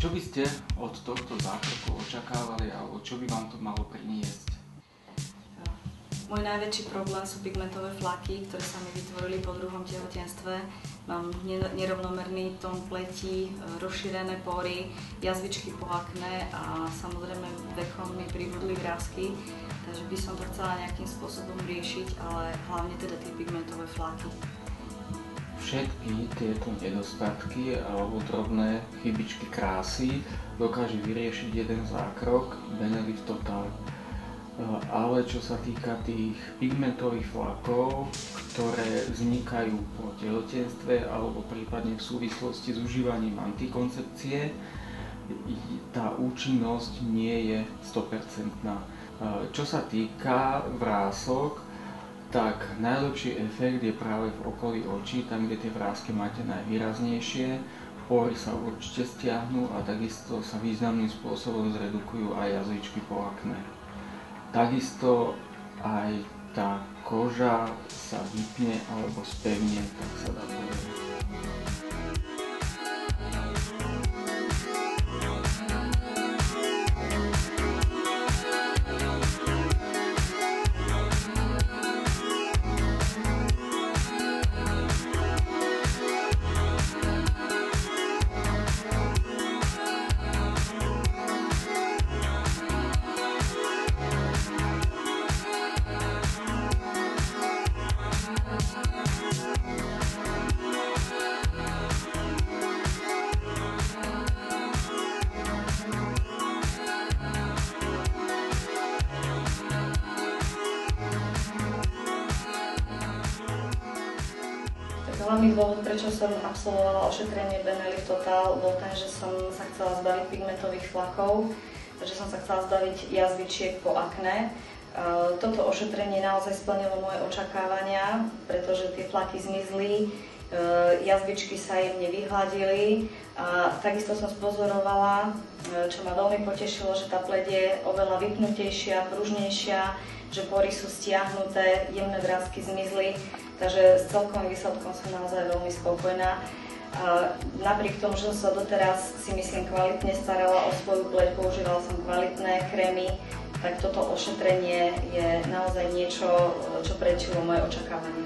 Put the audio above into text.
Čo by ste od tohto zákroku očakávali alebo čo by vám to malo priniesť? Môj najväčší problém sú pigmentové flaky, ktoré sa mi vytvorili po druhom tehotenstve. Mám nerovnomerný tón pleti, rozšírené pory, jazvičky po akné a samozrejme vekom mi pribudli vrásky, takže by som to chcela nejakým spôsobom riešiť, ale hlavne teda tie pigmentové flaky. Všetky tieto nedostatky alebo drobné chybičky krásy dokáže vyriešiť jeden zákrok Benelift Total. Ale čo sa týka tých pigmentových flakov, ktoré vznikajú po tehotenstve alebo prípadne v súvislosti s užívaním antikoncepcie, tá účinnosť nie je 100%. Čo sa týka vrások, tak najlepší efekt je práve v okolí očí, tam kde tie vrásky máte najvýraznejšie. Pory sa určite stiahnu a takisto sa významným spôsobom zredukujú aj jazvičky po akné. Takisto aj tá koža sa vypne alebo spevne, tak sa dá povedať. Hlavný dôvod, prečo som absolvovala ošetrenie Benelift Total, bol ten, že som sa chcela zbaviť pigmentových flakov, že som sa chcela zbaviť jazvičiek po akné. Toto ošetrenie naozaj splnilo moje očakávania, pretože tie flaky zmizli, jazvičky sa jemne vyhladili a takisto som spozorovala, čo ma veľmi potešilo, že tá pleť je oveľa vypnutejšia, pružnejšia, že pory sú stiahnuté, jemné vrásky zmizli. Takže s celkovým výsledkom som naozaj veľmi spokojná. Napriek tomu, že som sa doteraz si myslím kvalitne starala o svoju pleť, používala som kvalitné krémy, tak toto ošetrenie je naozaj niečo, čo prečilo moje očakávanie.